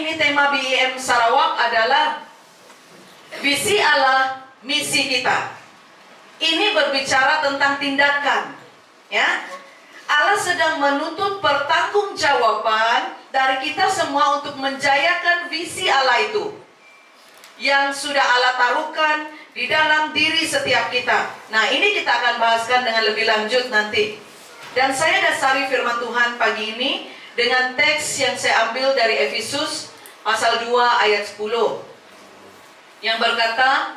ini tema BIM Sarawak adalah visi Allah, misi kita. Ini berbicara tentang tindakan, ya. Allah sedang menuntut pertanggungjawaban dari kita semua untuk menjayakan visi Allah itu yang sudah Allah taruhkan di dalam diri setiap kita. Nah, ini kita akan bahaskan dengan lebih lanjut nanti. Dan saya dasari firman Tuhan pagi ini dengan teks yang saya ambil dari Efesus pasal 2 ayat 10 yang berkata,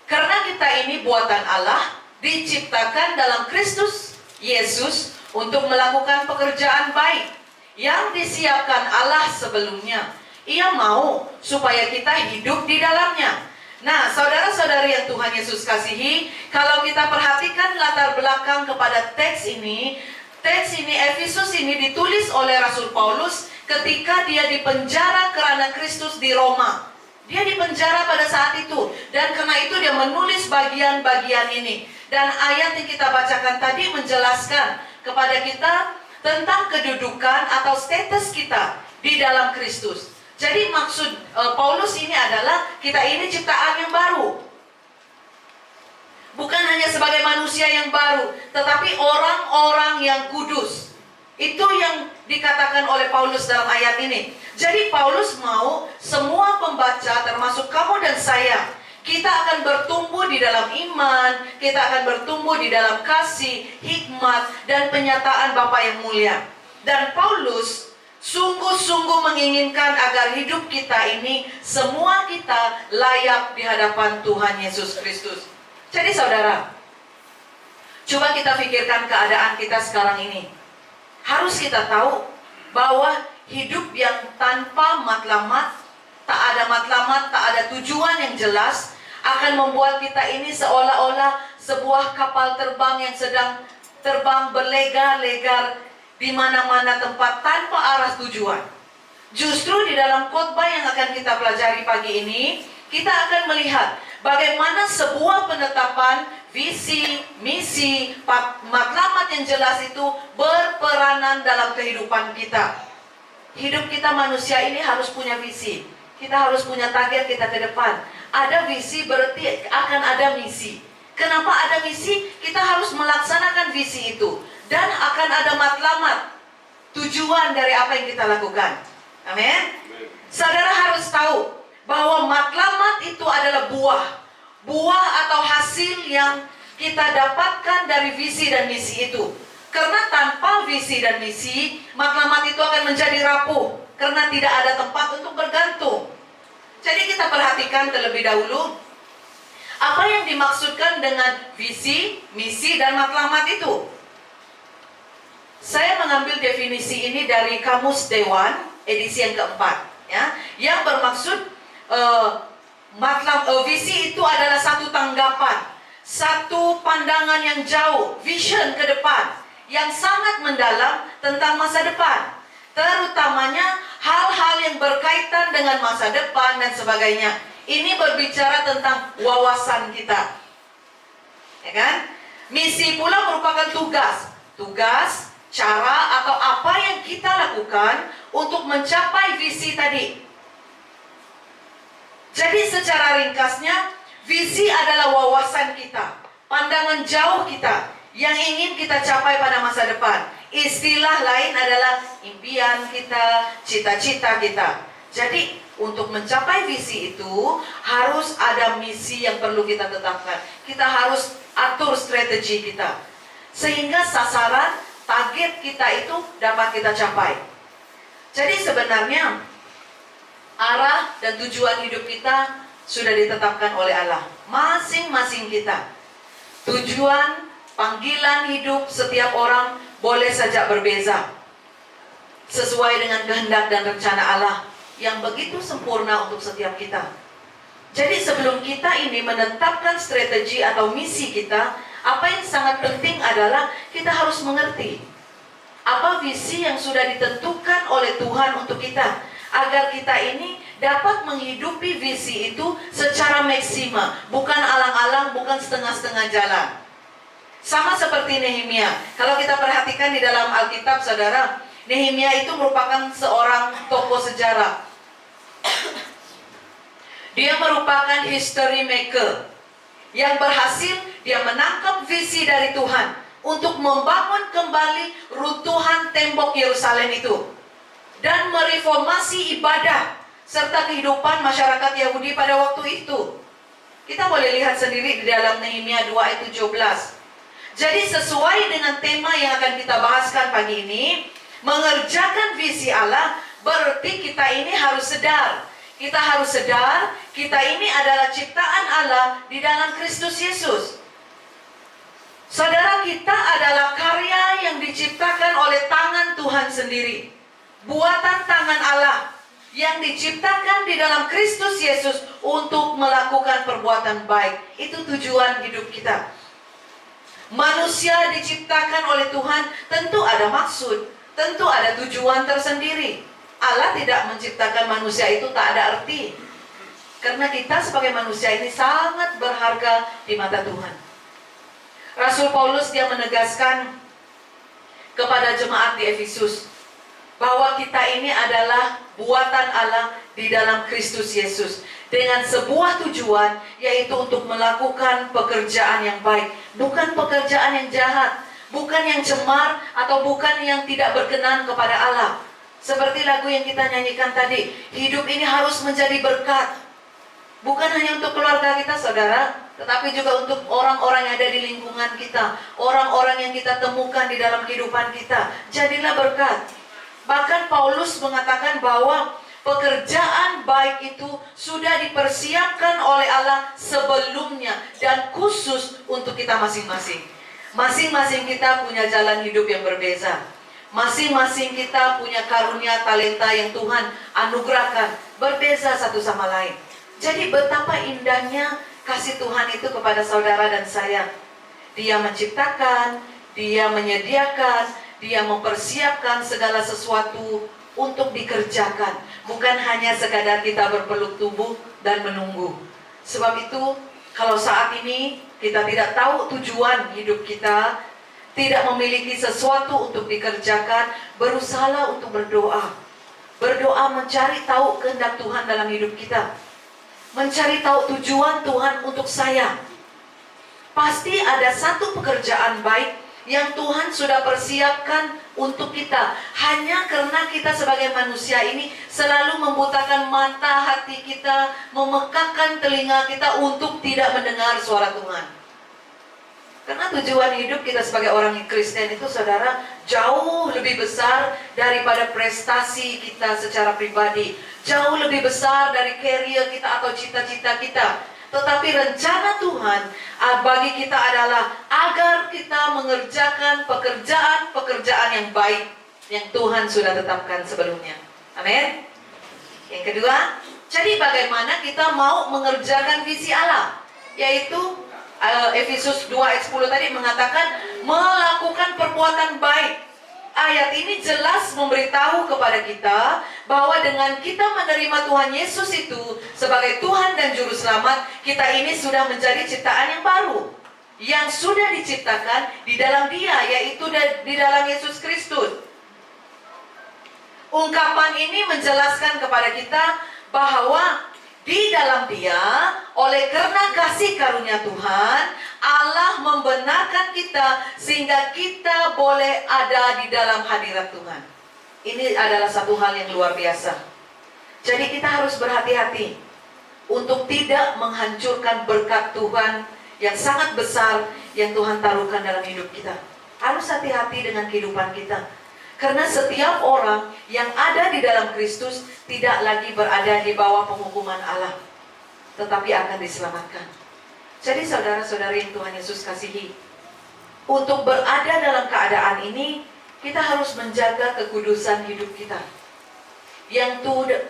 karena kita ini buatan Allah, diciptakan dalam Kristus Yesus untuk melakukan pekerjaan baik yang disiapkan Allah sebelumnya. Ia mau supaya kita hidup di dalamnya. Nah, saudara-saudari yang Tuhan Yesus kasihi, kalau kita perhatikan latar belakang kepada teks ini Efesus ini ditulis oleh Rasul Paulus ketika dia dipenjara karena Kristus di Roma. Dia dipenjara pada saat itu, dan karena itu dia menulis bagian-bagian ini. Dan ayat yang kita bacakan tadi menjelaskan kepada kita tentang kedudukan atau status kita di dalam Kristus. Jadi maksud Paulus ini adalah kita ini ciptaan yang baru. Bukan hanya sebagai manusia yang baru, tetapi orang-orang yang kudus. Itu yang dikatakan oleh Paulus dalam ayat ini. Jadi Paulus mau semua pembaca termasuk kamu dan saya, kita akan bertumbuh di dalam iman, kita akan bertumbuh di dalam kasih, hikmat, dan penyataan Bapa yang mulia. Dan Paulus sungguh-sungguh menginginkan agar hidup kita ini, semua kita layak di hadapan Tuhan Yesus Kristus. Jadi saudara, coba kita pikirkan keadaan kita sekarang ini. Harus kita tahu bahwa hidup yang tanpa matlamat, tak ada matlamat, tak ada tujuan yang jelas, akan membuat kita ini seolah-olah sebuah kapal terbang yang sedang terbang berlegar-legar di mana-mana tempat tanpa arah tujuan. Justru di dalam khotbah yang akan kita pelajari pagi ini, kita akan melihat bagaimana sebuah penetapan visi, misi, matlamat yang jelas itu berperanan dalam kehidupan kita. Hidup kita manusia ini harus punya visi. Kita harus punya target kita ke depan. Ada visi berarti akan ada misi. Kenapa ada misi? Kita harus melaksanakan visi itu. Dan akan ada matlamat, tujuan dari apa yang kita lakukan. Amin. Saudara harus tahu bahwa matlamat itu adalah buah atau hasil yang kita dapatkan dari visi dan misi itu. Karena tanpa visi dan misi, matlamat itu akan menjadi rapuh karena tidak ada tempat untuk bergantung. Jadi kita perhatikan terlebih dahulu apa yang dimaksudkan dengan visi, misi, dan matlamat itu. Saya mengambil definisi ini dari Kamus Dewan edisi yang keempat, ya, yang bermaksud visi itu adalah satu tanggapan, satu pandangan yang jauh, vision ke depan, yang sangat mendalam tentang masa depan, terutamanya hal-hal yang berkaitan dengan masa depan dan sebagainya. Ini berbicara tentang wawasan kita, ya kan? Misi pula merupakan tugas, cara atau apa yang kita lakukan untuk mencapai visi tadi. Jadi secara ringkasnya, visi adalah wawasan kita, pandangan jauh kita yang ingin kita capai pada masa depan. Istilah lain adalah impian kita, cita-cita kita. Jadi untuk mencapai visi itu harus ada misi yang perlu kita tetapkan. Kita harus atur strategi kita sehingga sasaran, target kita itu dapat kita capai. Jadi sebenarnya arah dan tujuan hidup kita sudah ditetapkan oleh Allah. Masing-masing kita. Tujuan, panggilan hidup setiap orang boleh saja berbeza, sesuai dengan kehendak dan rencana Allah yang begitu sempurna untuk setiap kita. Jadi sebelum kita ini menetapkan strategi atau misi kita, apa yang sangat penting adalah kita harus mengerti apa visi yang sudah ditentukan oleh Tuhan untuk kita, agar kita ini dapat menghidupi visi itu secara maksimal, bukan alang-alang, bukan setengah-setengah jalan. Sama seperti Nehemia. Kalau kita perhatikan di dalam Alkitab, saudara, Nehemia itu merupakan seorang tokoh sejarah. Dia merupakan history maker yang berhasil dia menangkap visi dari Tuhan untuk membangun kembali runtuhan tembok Yerusalem itu dan mereformasi ibadah serta kehidupan masyarakat Yahudi pada waktu itu. Kita boleh lihat sendiri di dalam Nehemia 2 ayat 17. Jadi sesuai dengan tema yang akan kita bahaskan pagi ini, mengerjakan visi Allah, berarti kita ini harus sedar. Kita harus sedar, kita ini adalah ciptaan Allah di dalam Kristus Yesus. Saudara, kita adalah karya yang diciptakan oleh tangan Tuhan sendiri. Buatan tangan Allah yang diciptakan di dalam Kristus Yesus untuk melakukan perbuatan baik. Itu tujuan hidup kita. Manusia diciptakan oleh Tuhan, tentu ada maksud, tentu ada tujuan tersendiri. Allah tidak menciptakan manusia itu tak ada arti. Karena kita sebagai manusia ini sangat berharga di mata Tuhan. Rasul Paulus dia menegaskan kepada jemaat di Efesus bahwa kita ini adalah buatan Allah di dalam Kristus Yesus dengan sebuah tujuan, yaitu untuk melakukan pekerjaan yang baik, bukan pekerjaan yang jahat, bukan yang cemar, atau bukan yang tidak berkenan kepada Allah. Seperti lagu yang kita nyanyikan tadi, hidup ini harus menjadi berkat, bukan hanya untuk keluarga kita, saudara, tetapi juga untuk orang-orang yang ada di lingkungan kita, orang-orang yang kita temukan di dalam kehidupan kita. Jadilah berkat. Bahkan Paulus mengatakan bahwa pekerjaan baik itu sudah dipersiapkan oleh Allah sebelumnya dan khusus untuk kita masing-masing. Masing-masing kita punya jalan hidup yang berbeza. Masing-masing kita punya karunia talenta yang Tuhan anugerahkan, berbeza satu sama lain. Jadi betapa indahnya kasih Tuhan itu kepada saudara dan saya. Dia menciptakan, Dia menyediakan, Dia mempersiapkan segala sesuatu untuk dikerjakan. Bukan hanya sekadar kita berpeluk tubuh dan menunggu. Sebab itu, kalau saat ini kita tidak tahu tujuan hidup kita, tidak memiliki sesuatu untuk dikerjakan, berusahalah untuk berdoa. Berdoa mencari tahu kehendak Tuhan dalam hidup kita. Mencari tahu tujuan Tuhan untuk saya. Pasti ada satu pekerjaan baik yang Tuhan sudah persiapkan untuk kita. Hanya karena kita sebagai manusia ini selalu membutakan mata hati kita, memekakkan telinga kita untuk tidak mendengar suara Tuhan. Karena tujuan hidup kita sebagai orang Kristen itu, saudara, jauh lebih besar daripada prestasi kita secara pribadi. Jauh lebih besar dari career kita atau cita-cita kita. Tetapi rencana Tuhan bagi kita adalah agar kita mengerjakan pekerjaan-pekerjaan yang baik yang Tuhan sudah tetapkan sebelumnya. Amin. Yang kedua, jadi bagaimana kita mau mengerjakan visi Allah, yaitu Efesus 2 ayat 10 tadi mengatakan melakukan perbuatan baik. Ayat ini jelas memberitahu kepada kita bahwa dengan kita menerima Tuhan Yesus itu sebagai Tuhan dan Juru Selamat, kita ini sudah menjadi ciptaan yang baru, yang sudah diciptakan di dalam Dia, yaitu di dalam Yesus Kristus. Ungkapan ini menjelaskan kepada kita bahwa di dalam Dia, oleh karena kasih karunia Tuhan, Allah membenarkan kita sehingga kita boleh ada di dalam hadirat Tuhan. Ini adalah satu hal yang luar biasa. Jadi kita harus berhati-hati untuk tidak menghancurkan berkat Tuhan yang sangat besar yang Tuhan taruhkan dalam hidup kita. Harus hati-hati dengan kehidupan kita. Karena setiap orang yang ada di dalam Kristus tidak lagi berada di bawah penghukuman Allah, tetapi akan diselamatkan. Jadi saudara-saudari yang Tuhan Yesus kasihi, untuk berada dalam keadaan ini, kita harus menjaga kekudusan hidup kita.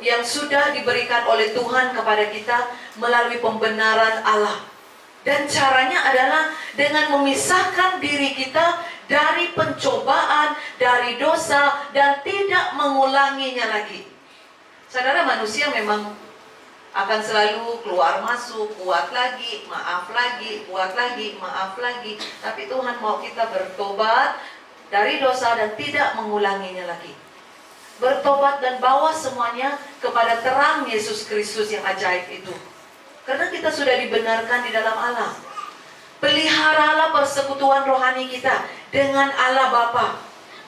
Yang sudah diberikan oleh Tuhan kepada kita melalui pembenaran Allah. Dan caranya adalah dengan memisahkan diri kita dari pencobaan, dari dosa, dan tidak mengulanginya lagi. Saudara, manusia memang akan selalu keluar masuk, kuat lagi, maaf lagi, kuat lagi, maaf lagi. Tapi Tuhan mau kita bertobat dari dosa dan tidak mengulanginya lagi. Bertobat dan bawa semuanya kepada terang Yesus Kristus yang ajaib itu. Karena kita sudah dibenarkan di dalam Allah. Peliharalah persekutuan rohani kita dengan Allah Bapa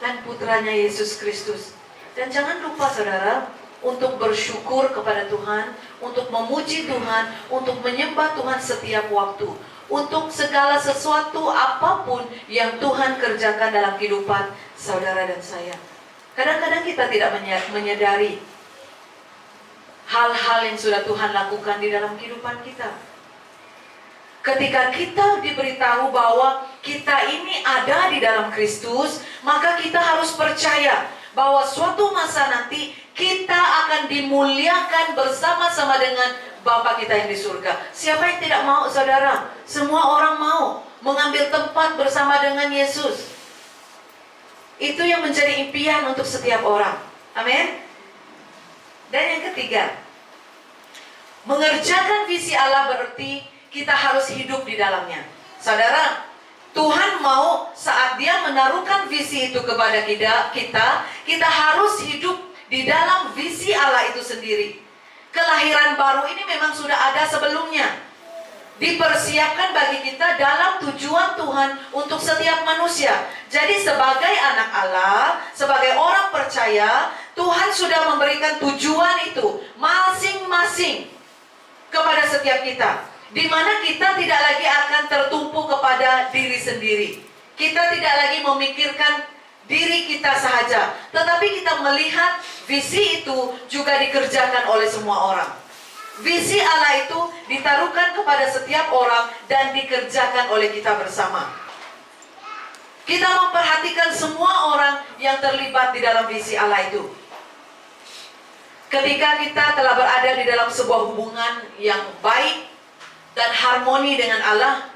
dan putranya Yesus Kristus. Dan jangan lupa saudara, untuk bersyukur kepada Tuhan, untuk memuji Tuhan, untuk menyembah Tuhan setiap waktu, untuk segala sesuatu apapun yang Tuhan kerjakan dalam kehidupan saudara dan saya. Kadang-kadang kita tidak menyadari hal-hal yang sudah Tuhan lakukan di dalam kehidupan kita. Ketika kita diberitahu bahwa kita ini ada di dalam Kristus, maka kita harus percaya bahwa suatu masa nanti kita akan dimuliakan bersama-sama dengan Bapa kita yang di surga. Siapa yang tidak mau, saudara? Semua orang mau mengambil tempat bersama dengan Yesus. Itu yang menjadi impian untuk setiap orang. Amin. Dan yang ketiga, mengerjakan visi Allah berarti kita harus hidup di dalamnya. Saudara, Tuhan mau saat Dia menaruhkan visi itu kepada kita harus hidup di dalam visi Allah itu sendiri. Kelahiran baru ini memang sudah ada sebelumnya, dipersiapkan bagi kita dalam tujuan Tuhan untuk setiap manusia. Jadi sebagai anak Allah, sebagai orang percaya, Tuhan sudah memberikan tujuan itu masing-masing kepada setiap kita, di mana kita tidak lagi akan tertumpu kepada diri sendiri. Kita tidak lagi memikirkan diri kita sahaja, tetapi kita melihat visi itu juga dikerjakan oleh semua orang. Visi Allah itu ditaruhkan kepada setiap orang dan dikerjakan oleh kita bersama. Kita memperhatikan semua orang yang terlibat di dalam visi Allah itu. Ketika kita telah berada di dalam sebuah hubungan yang baik dan harmoni dengan Allah,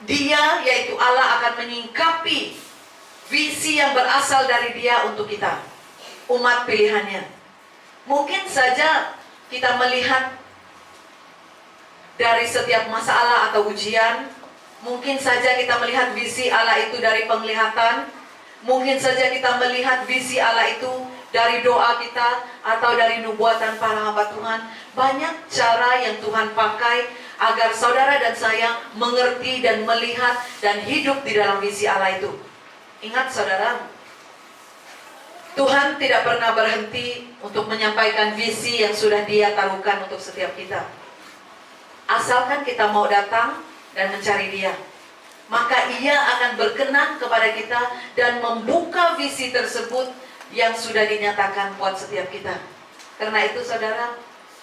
Dia, yaitu Allah, akan menyingkapi visi yang berasal dari Dia untuk kita, umat pilihannya. Mungkin saja kita melihat dari setiap masalah atau ujian, mungkin saja kita melihat visi Allah itu dari penglihatan, mungkin saja kita melihat visi Allah itu dari doa kita atau dari nubuatan para hamba Tuhan. Banyak cara yang Tuhan pakai agar saudara dan saya mengerti dan melihat dan hidup di dalam visi Allah itu. Ingat saudara, Tuhan tidak pernah berhenti untuk menyampaikan visi yang sudah Dia taruhkan untuk setiap kita. Asalkan kita mau datang dan mencari Dia, maka Ia akan berkenan kepada kita dan membuka visi tersebut yang sudah dinyatakan buat setiap kita. Karena itu saudara,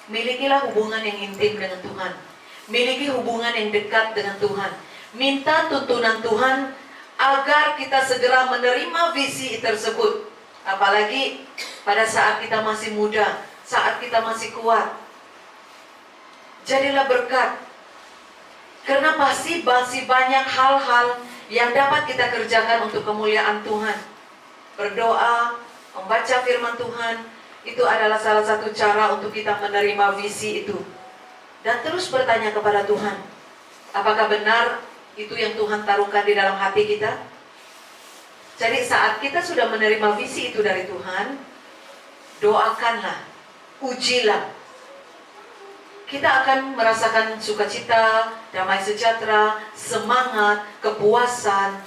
milikilah hubungan yang intim dengan Tuhan. Miliki hubungan yang dekat dengan Tuhan. Minta tuntunan Tuhan agar kita segera menerima visi tersebut. Apalagi pada saat kita masih muda, saat kita masih kuat. Jadilah berkat. Karena pasti masih banyak hal-hal yang dapat kita kerjakan untuk kemuliaan Tuhan. Berdoa, membaca firman Tuhan, itu adalah salah satu cara untuk kita menerima visi itu. Dan terus bertanya kepada Tuhan, apakah benar itu yang Tuhan taruhkan di dalam hati kita? Jadi saat kita sudah menerima visi itu dari Tuhan, doakanlah, ujilah. Kita akan merasakan sukacita, damai sejahtera, semangat, kepuasan.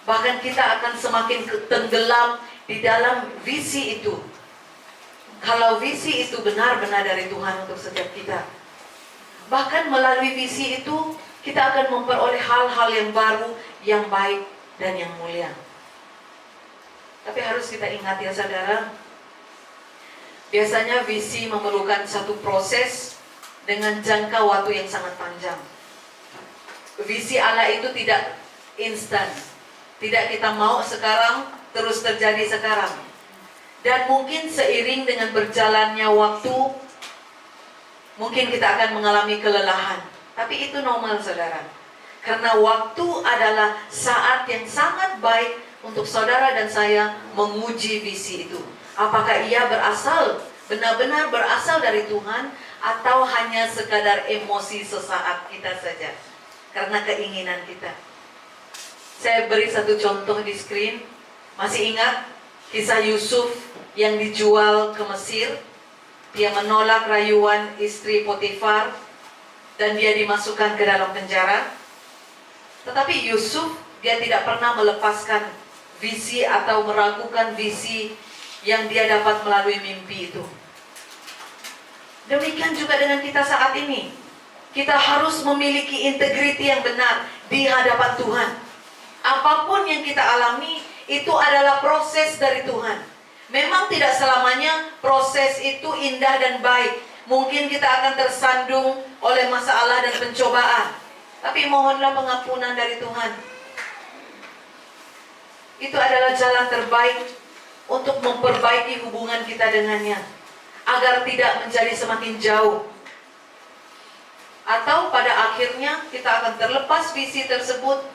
Bahkan kita akan semakin tenggelam di dalam visi itu. Kalau visi itu benar-benar dari Tuhan untuk setiap kita. Bahkan melalui visi itu, kita akan memperoleh hal-hal yang baru, yang baik, dan yang mulia. Tapi harus kita ingat ya saudara, biasanya visi memerlukan satu proses dengan jangka waktu yang sangat panjang. Visi Allah itu tidak instan. Tidak kita mau sekarang, terus terjadi sekarang. Dan mungkin seiring dengan berjalannya waktu, mungkin kita akan mengalami kelelahan. Tapi itu normal saudara. Karena waktu adalah saat yang sangat baik untuk saudara dan saya menguji visi itu. Apakah ia benar-benar berasal dari Tuhan, atau hanya sekadar emosi sesaat kita saja karena keinginan kita. Saya beri satu contoh di screen. Masih ingat kisah Yusuf yang dijual ke Mesir? Dia menolak rayuan istri Potifar dan dia dimasukkan ke dalam penjara. Tetapi Yusuf, dia tidak pernah melepaskan visi atau meragukan visi yang dia dapat melalui mimpi itu. Demikian juga dengan kita saat ini. Kita harus memiliki integriti yang benar di hadapan Tuhan. Apapun yang kita alami, itu adalah proses dari Tuhan. Memang tidak selamanya proses itu indah dan baik. Mungkin kita akan tersandung oleh masalah dan pencobaan. Tapi mohonlah pengampunan dari Tuhan. Itu adalah jalan terbaik untuk memperbaiki hubungan kita dengannya, agar tidak menjadi semakin jauh. Atau pada akhirnya kita akan terlepas visi tersebut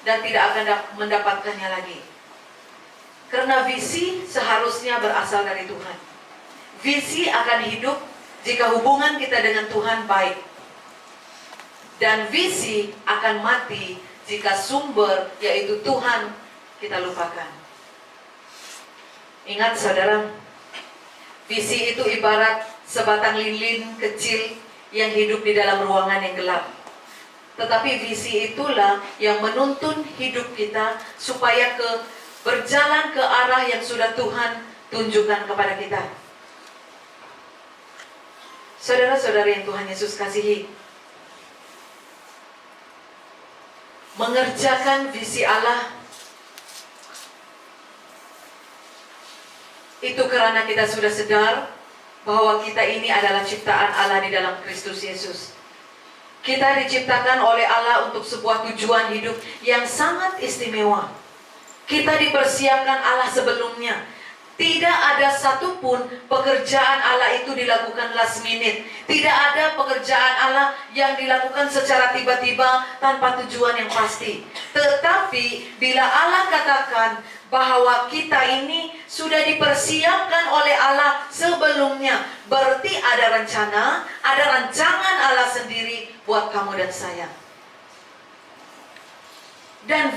dan tidak akan mendapatkannya lagi. Karena visi seharusnya berasal dari Tuhan. Visi akan hidup jika hubungan kita dengan Tuhan baik. Dan visi akan mati jika sumber, yaitu Tuhan, kita lupakan. Ingat saudara, visi itu ibarat sebatang lilin kecil yang hidup di dalam ruangan yang gelap. Tetapi visi itulah yang menuntun hidup kita supaya berjalan ke arah yang sudah Tuhan tunjukkan kepada kita. Saudara-saudara yang Tuhan Yesus kasihi, mengerjakan visi Allah itu karena kita sudah sadar bahwa kita ini adalah ciptaan Allah di dalam Kristus Yesus. Kita diciptakan oleh Allah untuk sebuah tujuan hidup yang sangat istimewa. Kita dipersiapkan Allah sebelumnya. Tidak ada satupun pekerjaan Allah itu dilakukan last minute. Tidak ada pekerjaan Allah yang dilakukan secara tiba-tiba tanpa tujuan yang pasti. Tetapi bila Allah katakan bahwa kita ini sudah dipersiapkan oleh Allah sebelumnya, berarti ada rencana, ada rancangan Allah sendiri buat kamu dan saya. Dan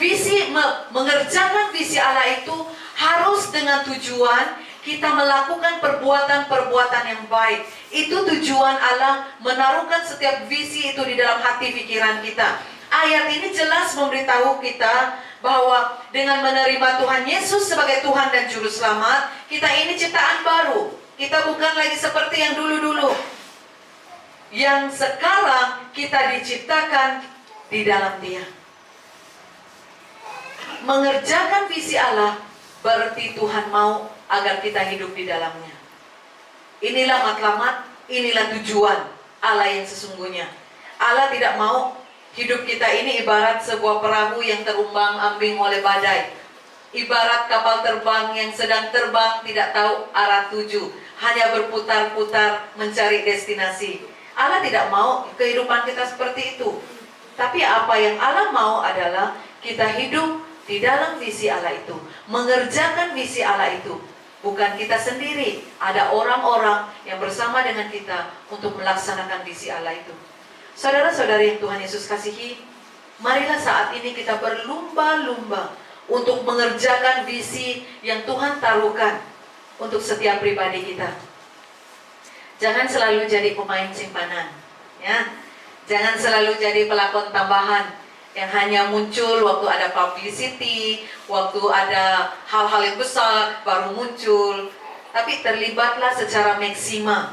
mengerjakan visi Allah itu harus dengan tujuan kita melakukan perbuatan-perbuatan yang baik. Itu tujuan Allah menaruhkan setiap visi itu di dalam hati pikiran kita. Ayat ini jelas memberitahu kita bahwa dengan menerima Tuhan Yesus sebagai Tuhan dan Juru Selamat, kita ini ciptaan baru. Kita bukan lagi seperti yang dulu-dulu. Yang sekarang kita diciptakan di dalam Dia. Mengerjakan visi Allah berarti Tuhan mau agar kita hidup di dalamnya. Inilah matlamat, inilah tujuan Allah yang sesungguhnya. Allah tidak mau hidup kita ini ibarat sebuah perahu yang terumbang-ambing oleh badai. Ibarat kapal terbang yang sedang terbang tidak tahu arah tuju, hanya berputar-putar mencari destinasi. Allah tidak mau kehidupan kita seperti itu. Tapi apa yang Allah mau adalah kita hidup di dalam visi Allah itu, mengerjakan visi Allah itu. Bukan kita sendiri, ada orang-orang yang bersama dengan kita untuk melaksanakan visi Allah itu. Saudara-saudari yang Tuhan Yesus kasihi, marilah saat ini kita berlumba-lumba untuk mengerjakan visi yang Tuhan taruhkan untuk setiap pribadi kita. Jangan selalu jadi pemain simpanan, ya. Jangan selalu jadi pelakon tambahan yang hanya muncul waktu ada publicity, waktu ada hal-hal yang besar baru muncul. Tapi terlibatlah secara maksima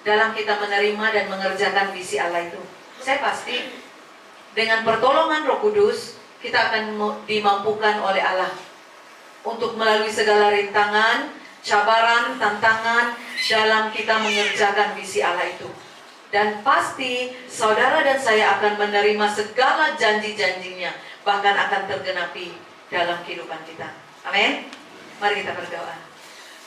dalam kita menerima dan mengerjakan visi Allah itu. Saya pasti dengan pertolongan Roh Kudus kita akan dimampukan oleh Allah untuk melalui segala rintangan, cabaran, tantangan dalam kita mengerjakan visi Allah itu. Dan pasti saudara dan saya akan menerima segala janji-janjinya, bahkan akan tergenapi dalam kehidupan kita. Amin. Mari kita berdoa.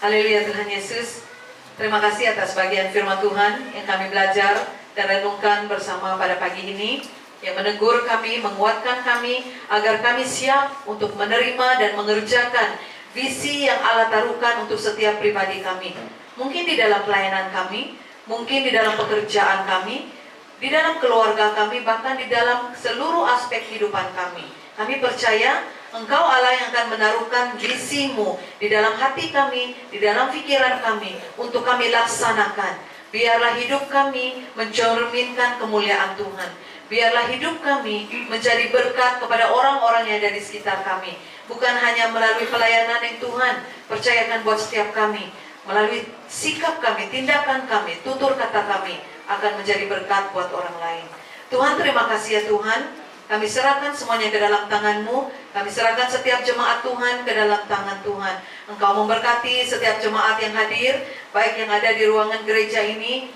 Haleluya Tuhan Yesus. Terima kasih atas bagian firman Tuhan yang kami belajar dan renungkan bersama pada pagi ini, yang menegur kami, menguatkan kami, agar kami siap untuk menerima dan mengerjakan visi yang Allah taruhkan untuk setiap pribadi kami. Mungkin di dalam pelayanan kami, mungkin di dalam pekerjaan kami, di dalam keluarga kami, bahkan di dalam seluruh aspek kehidupan kami. Kami percaya Engkau Allah yang akan menaruhkan visi-Mu di dalam hati kami, di dalam pikiran kami, untuk kami laksanakan. Biarlah hidup kami mencerminkan kemuliaan Tuhan. Biarlah hidup kami menjadi berkat kepada orang-orang yang ada di sekitar kami. Bukan hanya melalui pelayanan yang Tuhan percayakan buat setiap kami, melalui sikap kami, tindakan kami, tutur kata kami akan menjadi berkat buat orang lain. Tuhan, terima kasih ya Tuhan. Kami serahkan semuanya ke dalam tangan-Mu. Kami serahkan setiap jemaat Tuhan ke dalam tangan Tuhan. Engkau memberkati setiap jemaat yang hadir, baik yang ada di ruangan gereja ini,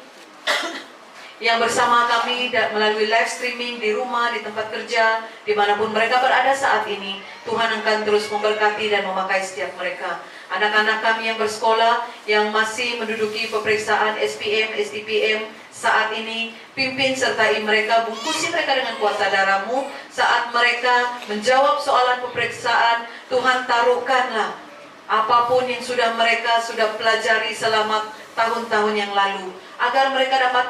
yang bersama kami melalui live streaming di rumah, di tempat kerja, dimanapun mereka berada saat ini. Tuhan akan terus memberkati dan memakai setiap mereka. Anak-anak kami yang bersekolah, yang masih menduduki peperiksaan SPM, STPM saat ini, pimpin sertai mereka, bungkusi mereka dengan kuasa darah-Mu. Saat mereka menjawab soalan peperiksaan, Tuhan taruhkanlah apapun yang mereka sudah pelajari selama tahun-tahun yang lalu, agar mereka dapat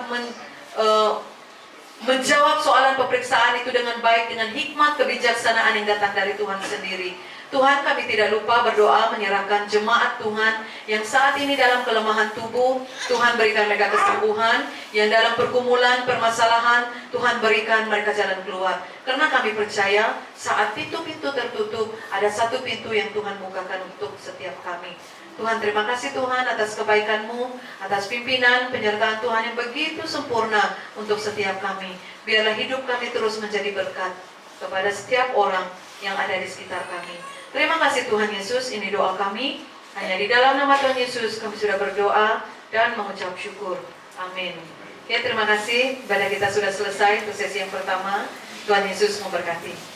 menjawab soalan peperiksaan itu dengan baik, dengan hikmat kebijaksanaan yang datang dari Tuhan sendiri. Tuhan, kami tidak lupa berdoa menyerahkan jemaat Tuhan yang saat ini dalam kelemahan tubuh. Tuhan berikan mereka kesembuhan, yang dalam pergumulan, permasalahan, Tuhan berikan mereka jalan keluar. Karena kami percaya saat pintu-pintu tertutup, ada satu pintu yang Tuhan bukakan untuk setiap kami. Tuhan, terima kasih Tuhan atas kebaikan-Mu, atas pimpinan, penyertaan Tuhan yang begitu sempurna untuk setiap kami. Biarlah hidup kami terus menjadi berkat kepada setiap orang yang ada di sekitar kami. Terima kasih Tuhan Yesus, ini doa kami. Hanya di dalam nama Tuhan Yesus kami sudah berdoa dan mengucap syukur. Amin. Terima kasih. Ibadah kita sudah selesai untuk sesi yang pertama. Tuhan Yesus memberkati.